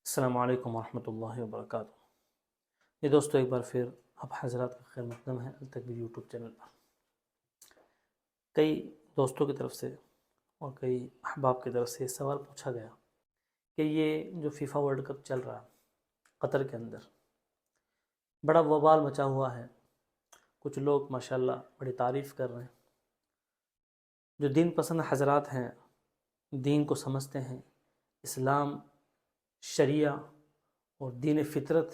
السلام علیکم ورحمۃ اللہ وبرکاتہ۔ یہ دوستو ایک بار پھر آپ حضرات کا خیر مقدم ہے التکبیر یوٹیوب چینل پر۔ کئی دوستوں کی طرف سے اور کئی احباب کی طرف سے یہ سوال پوچھا گیا کہ یہ جو فیفا ورلڈ کپ چل رہا ہے قطر کے اندر، بڑا وبال مچا ہوا ہے، کچھ لوگ ماشاءاللہ بڑی تعریف کر رہے ہیں، جو دین پسند حضرات ہیں، دین کو سمجھتے ہیں، اسلام، شریعہ اور دین فطرت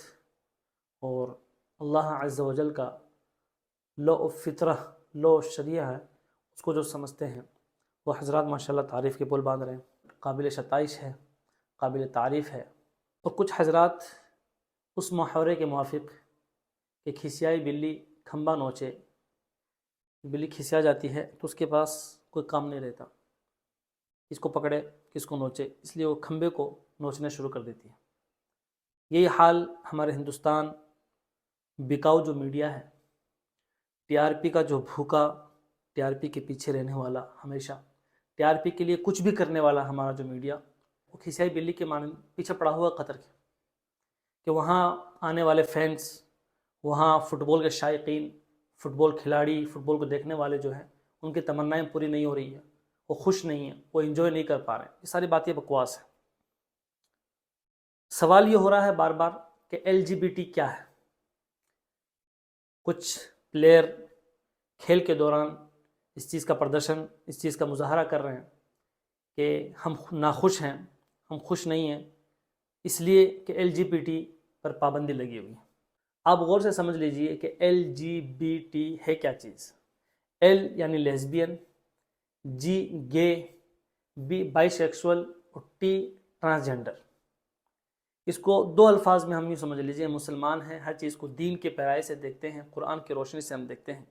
اور اللہ عز و جل کا لو آف فطرہ، لو آف شریعہ ہے، اس کو جو سمجھتے ہیں وہ حضرات ماشاءاللہ تعریف کے پل باندھ رہے ہیں، قابل ستائش ہے، قابل تعریف ہے۔ اور کچھ حضرات اس محاورے کے موافق کہ کھسیائی بلی کھمبا نوچے، بلی کھسیا جاتی ہے تو اس کے پاس کوئی کام نہیں رہتا، کس کو پکڑے کس کو نوچے، اس لیے وہ کھمبے کو نوچنا شروع کر دیتی ہے۔ یہی حال ہمارے ہندوستان بکاؤ جو میڈیا ہے، ٹی آر پی کا جو بھوکا، ٹی آر پی کے پیچھے رہنے والا، ہمیشہ ٹی آر پی کے لیے کچھ بھی کرنے والا ہمارا جو میڈیا، وہ کھسیائی بلی کے مانند پیچھے پڑا ہوا قطر کے، کہ وہاں آنے والے فینس، وہاں فٹ بال کے شائقین، فٹ بال کھلاڑی، فٹ بال کو دیکھنے والے جو ہیں، ان کی تمنائیں پوری نہیں ہو رہی ہیں، وہ خوش نہیں ہیں، وہ انجوائے نہیں کر پا رہے ہیں۔ یہ ساری باتیں بکواس ہیں۔ سوال یہ ہو رہا ہے بار بار کہ ایل جی بی ٹی کیا ہے؟ کچھ پلیئر کھیل کے دوران اس چیز کا پردرشن، اس چیز کا مظاہرہ کر رہے ہیں کہ ہم ناخوش ہیں، ہم خوش نہیں ہیں، اس لیے کہ ایل جی بی ٹی پر پابندی لگی ہوئی ہے۔ آپ غور سے سمجھ لیجئے کہ ایل جی بی ٹی ہے کیا چیز۔ ایل یعنی لیزبین، جی گے، بی بائی سیکسول اور ٹی ٹرانسجنڈر۔ اس کو دو الفاظ میں ہم یہ سمجھ لیجئے، مسلمان ہیں، ہر چیز کو دین کے پیرائی سے دیکھتے ہیں، قرآن کی روشنی سے ہم دیکھتے ہیں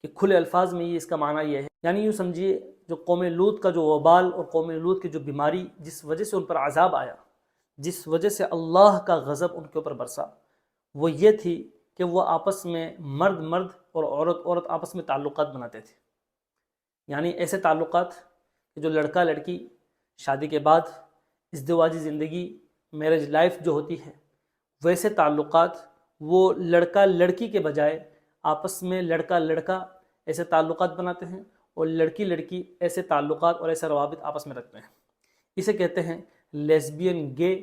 کہ کھلے الفاظ میں یہ اس کا معنی یہ ہے، یعنی یوں سمجھیے جو قوم لوط کا جو وبال اور قوم لوط کی جو بیماری، جس وجہ سے ان پر عذاب آیا، جس وجہ سے اللہ کا غضب ان کے اوپر برسا، وہ یہ تھی کہ وہ آپس میں مرد مرد اور عورت عورت آپس میں تعلقات بناتے تھے۔ یعنی ایسے تعلقات کہ جو لڑکا لڑکی شادی کے بعد ازدواجی زندگی، میرج لائف جو ہوتی ہے، ویسے تعلقات وہ لڑکا لڑکی کے بجائے آپس میں لڑکا لڑکا ایسے تعلقات بناتے ہیں، اور لڑکی لڑکی ایسے تعلقات اور ایسے روابط آپس میں رکھتے ہیں۔ اسے کہتے ہیں لیزبین، گے،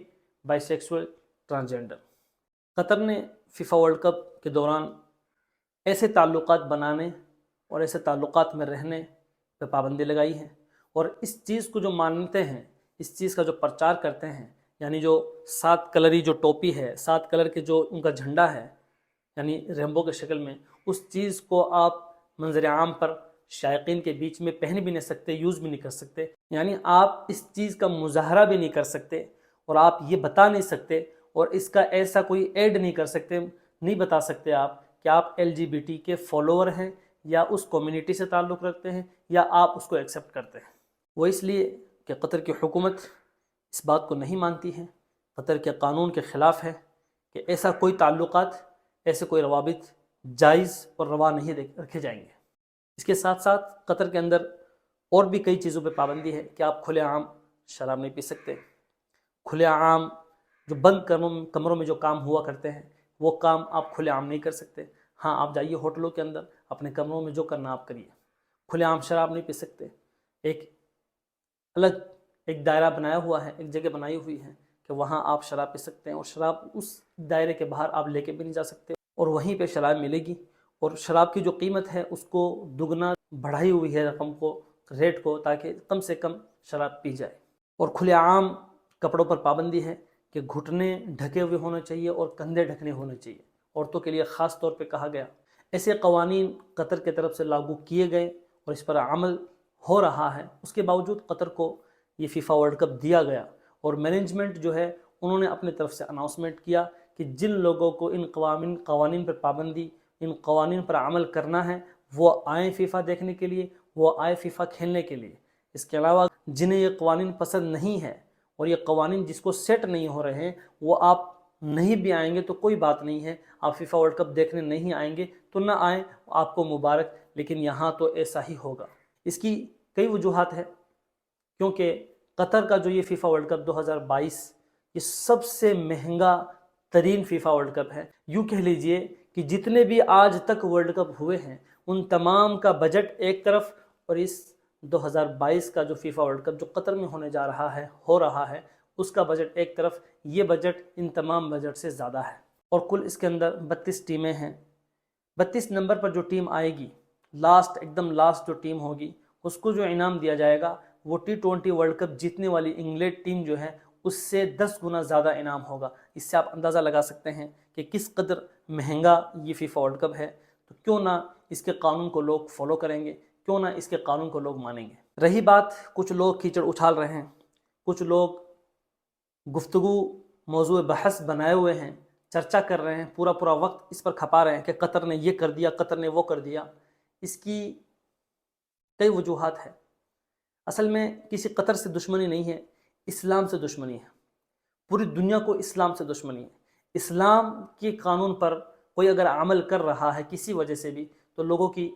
بائی سیکسول، ٹرانسجنڈر۔ قطر نے فیفا ورلڈ کپ کے دوران ایسے تعلقات بنانے اور ایسے تعلقات میں رہنے پہ پابندی لگائی ہے، اور اس چیز کو جو مانتے ہیں، اس چیز کا جو پرچار کرتے ہیں، یعنی جو 7 کلری جو ٹوپی ہے، 7 کلر کے جو ان کا جھنڈا ہے، یعنی ریمبو کے شکل میں، اس چیز کو آپ منظر عام پر شائقین کے بیچ میں پہن بھی نہیں سکتے، یوز بھی نہیں کر سکتے، یعنی آپ اس چیز کا مظاہرہ بھی نہیں کر سکتے، اور آپ یہ بتا نہیں سکتے، اور اس کا ایسا کوئی ایڈ نہیں کر سکتے، نہیں بتا سکتے آپ کہ آپ ایل جی بی ٹی کے فالوور ہیں، یا اس کمیونٹی سے تعلق رکھتے ہیں، یا آپ اس کو ایکسیپٹ کرتے ہیں۔ وہ اس لیے کہ قطر کی حکومت اس بات کو نہیں مانتی ہے، قطر کے قانون کے خلاف ہے کہ ایسا کوئی تعلقات، ایسے کوئی روابط جائز اور روا نہیں رکھے جائیں گے۔ اس کے ساتھ ساتھ قطر کے اندر اور بھی کئی چیزوں پہ پابندی ہے کہ آپ کھلے عام شراب نہیں پی سکتے، کھلے عام جو بند کمروں میں جو کام ہوا کرتے ہیں، وہ کام آپ کھلے عام نہیں کر سکتے۔ ہاں، آپ جائیے ہوٹلوں کے اندر، اپنے کمروں میں جو کرنا آپ کریے، کھلے عام شراب نہیں پی سکتے۔ ایک الگ ایک دائرہ بنایا ہوا ہے، ایک جگہ بنائی ہوئی ہے کہ وہاں آپ شراب پی سکتے ہیں، اور شراب اس دائرے کے باہر آپ لے کے بھی نہیں جا سکتے، اور وہیں پہ شراب ملے گی، اور شراب کی جو قیمت ہے اس کو دگنا بڑھائی ہوئی ہے رقم کو، ریٹ کو، تاکہ کم سے کم شراب پی جائے۔ اور کھلے عام کپڑوں پر پابندی ہے کہ گھٹنے ڈھکے ہوئے ہونے چاہیے اور کندھے ڈھکنے ہونے چاہیے، عورتوں کے لیے خاص طور پہ کہا گیا۔ ایسے قوانین قطر کی طرف سے لاگو کیے گئے اور اس پر عمل ہو رہا ہے، اس کے باوجود قطر کو یہ فیفا ورلڈ کپ دیا گیا، اور مینجمنٹ جو ہے انہوں نے اپنی طرف سے اناؤنسمنٹ کیا کہ جن لوگوں کو ان قوانین پر پابندی، ان قوانین پر عمل کرنا ہے، وہ آئیں فیفا دیکھنے کے لیے، وہ آئیں فیفا کھیلنے کے لیے۔ اس کے علاوہ جنہیں یہ قوانین پسند نہیں ہے، اور یہ قوانین جس کو سیٹ نہیں ہو رہے ہیں، وہ آپ نہیں بھی آئیں گے تو کوئی بات نہیں ہے، آپ فیفا ورلڈ کپ دیکھنے نہیں آئیں گے تو نہ آئیں، آپ کو مبارک، لیکن یہاں تو ایسا ہی ہوگا۔ اس کی کئی وجوہات ہیں، کیونکہ قطر کا جو یہ فیفا ورلڈ کپ 2022 یہ سب سے مہنگا ترین فیفا ورلڈ کپ ہے۔ یوں کہہ لیجئے کہ جتنے بھی آج تک ورلڈ کپ ہوئے ہیں ان تمام کا بجٹ ایک طرف، اور اس 2022 کا جو فیفا ورلڈ کپ جو قطر میں ہونے جا رہا ہے، ہو رہا ہے، اس کا بجٹ ایک طرف، یہ بجٹ ان تمام بجٹ سے زیادہ ہے۔ اور کل اس کے اندر 32 ٹیمیں ہیں۔ 32 نمبر پر جو ٹیم آئے گی، ایک دم لاسٹ جو ٹیم ہوگی، اس کو جو انعام دیا جائے گا وہ T20 ورلڈ کپ جیتنے والی انگلینڈ ٹیم جو ہے اس سے 10 گنا زیادہ انعام ہوگا۔ اس سے آپ اندازہ لگا سکتے ہیں کہ کس قدر مہنگا یہ فیفا ورلڈ کپ ہے۔ تو کیوں نہ اس کے قانون کو لوگ فالو کریں گے، کیوں نہ اس کے قانون کو لوگ مانیں گے۔ رہی بات، کچھ لوگ کیچڑ اچھال رہے ہیں، کچھ لوگ گفتگو موضوع بحث بنائے ہوئے ہیں، چرچا کر رہے ہیں، پورا وقت اس پر کھپا رہے ہیں کہ قطر نے یہ کر دیا، قطر نے وہ کر دیا۔ اس کی کئی وجوہات ہیں۔ اصل میں کسی قطر سے دشمنی نہیں ہے، اسلام سے دشمنی ہے۔ پوری دنیا کو اسلام سے دشمنی ہے۔ اسلام کے قانون پر کوئی اگر عمل کر رہا ہے کسی وجہ سے بھی تو لوگوں کی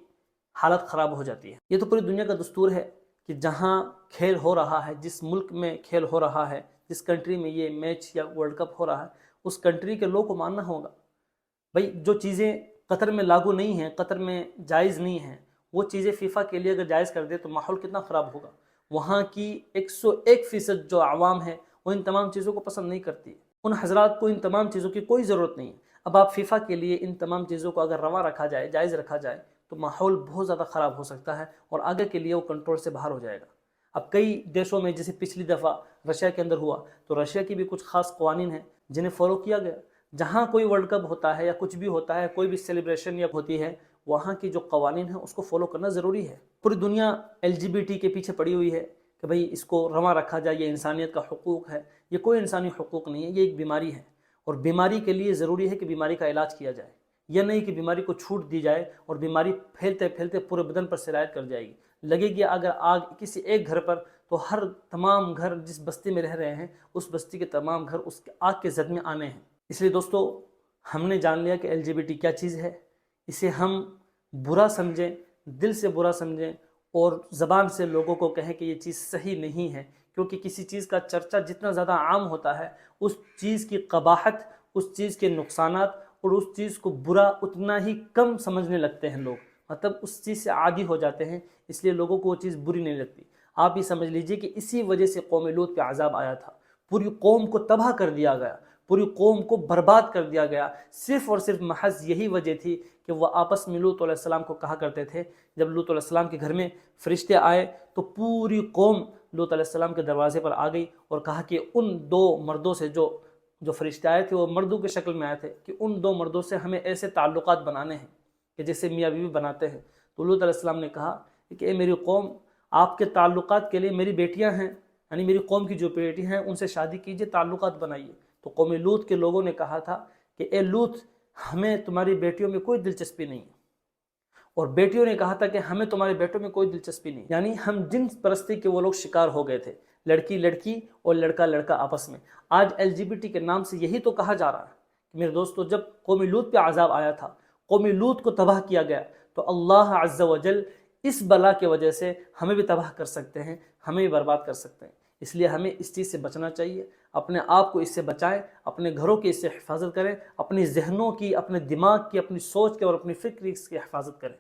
حالت خراب ہو جاتی ہے۔ یہ تو پوری دنیا کا دستور ہے کہ جہاں کھیل ہو رہا ہے، جس ملک میں کھیل ہو رہا ہے، جس کنٹری میں یہ میچ یا ورلڈ کپ ہو رہا ہے، اس کنٹری کے لوگوں کو ماننا ہوگا۔ بھئی جو چیزیں قطر میں لاگو نہیں ہیں، قطر میں جائز نہیں ہیں، وہ چیزیں فیفا کے لیے اگر جائز کر دے تو ماحول کتنا خراب ہوگا۔ وہاں کی 101% جو عوام ہے وہ ان تمام چیزوں کو پسند نہیں کرتی۔ ان حضرات کو ان تمام چیزوں کی کوئی ضرورت نہیں ہے۔ اب آپ فیفا کے لیے ان تمام چیزوں کو اگر روا رکھا جائے، جائز رکھا جائے، تو ماحول بہت زیادہ خراب ہو سکتا ہے اور آگے کے لیے وہ کنٹرول سے باہر ہو جائے گا۔ اب کئی دیشوں میں، جیسے پچھلی دفعہ رشیا کے اندر ہوا، تو رشیا کی بھی کچھ خاص قوانین ہیں جنہیں فالو کیا گیا۔ جہاں کوئی ورلڈ کپ ہوتا ہے یا کچھ بھی ہوتا ہے، کوئی بھی سیلیبریشن یا ہوتی ہے، وہاں کی جو قوانین ہیں اس کو فالو کرنا ضروری ہے۔ پوری دنیا LGBT کے پیچھے پڑی ہوئی ہے کہ بھئی اس کو رواں رکھا جائے، یہ انسانیت کا حقوق ہے۔ یہ کوئی انسانی حقوق نہیں ہے، یہ ایک بیماری ہے، اور بیماری کے لیے ضروری ہے کہ بیماری کا علاج کیا جائے، یہ نہیں کہ بیماری کو چھوٹ دی جائے اور بیماری پھیلتے پھیلتے پورے بدن پر سرایت کر جائے گی۔ لگے گی اگر آگ کسی ایک گھر پر تو تمام گھر جس بستی میں رہ رہے ہیں اس بستی کے تمام گھر اس آگ کے زد میں آنے ہیں۔ اس لیے دوستو، ہم نے جان لیا کہ LGBT کیا چیز ہے۔ اسے ہم برا سمجھیں، دل سے برا سمجھیں، اور زبان سے لوگوں کو کہیں کہ یہ چیز صحیح نہیں ہے، کیونکہ کسی چیز کا چرچا جتنا زیادہ عام ہوتا ہے، اس چیز کی قباحت، اس چیز کے نقصانات اور اس چیز کو برا اتنا ہی کم سمجھنے لگتے ہیں لوگ، مطلب اس چیز سے عادی ہو جاتے ہیں، اس لیے لوگوں کو وہ چیز بری نہیں لگتی۔ آپ یہ سمجھ لیجئے کہ اسی وجہ سے قوم لوط پہ عذاب آیا تھا۔ پوری قوم کو تباہ کر دیا گیا، پوری قوم کو برباد کر دیا گیا، صرف اور صرف محض یہی وجہ تھی کہ وہ آپس میں لوط علیہ السلام کو کہا کرتے تھے۔ جب لوط علیہ السلام کے گھر میں فرشتے آئے تو پوری قوم لوط علیہ السلام کے دروازے پر آ گئی اور کہا کہ ان 2 مردوں سے جو فرشتے آئے تھے وہ مردوں کے شکل میں آئے تھے، کہ ان 2 مردوں سے ہمیں ایسے تعلقات بنانے ہیں کہ جیسے میاں بیوی بناتے ہیں۔ تو لوط علیہ السلام نے کہا کہ اے میری قوم، آپ کے تعلقات کے لیے میری بیٹیاں ہیں، یعنی میری قوم کی جو بیٹی ہیں ان سے شادی کیجئے، تعلقات بنائیے۔ تو قوم لوط کے لوگوں نے کہا تھا کہ اے لوط، ہمیں تمہاری بیٹیوں میں کوئی دلچسپی نہیں ہے، اور بیٹیوں نے کہا تھا کہ ہمیں تمہارے بیٹوں میں کوئی دلچسپی نہیں، یعنی ہم جنس پرستی کے وہ لوگ شکار ہو گئے تھے، لڑکی لڑکی اور لڑکا لڑکا آپس میں۔ آج LGBT کے نام سے یہی تو کہا جا رہا ہے کہ میرے دوستو، جب قوم لوط پہ عذاب آیا تھا، قوم لوط کو تباہ کیا گیا، تو اللہ عز و جل اس بلا کی وجہ سے ہمیں بھی تباہ کر سکتے ہیں، ہمیں بھی برباد کر سکتے ہیں۔ اس لیے ہمیں اس چیز سے بچنا چاہیے، اپنے آپ کو اس سے بچائیں، اپنے گھروں کی اس سے حفاظت کریں، اپنی ذہنوں کی، اپنے دماغ کی، اپنی سوچ کی اور اپنی فکر کی اس کی حفاظت کریں۔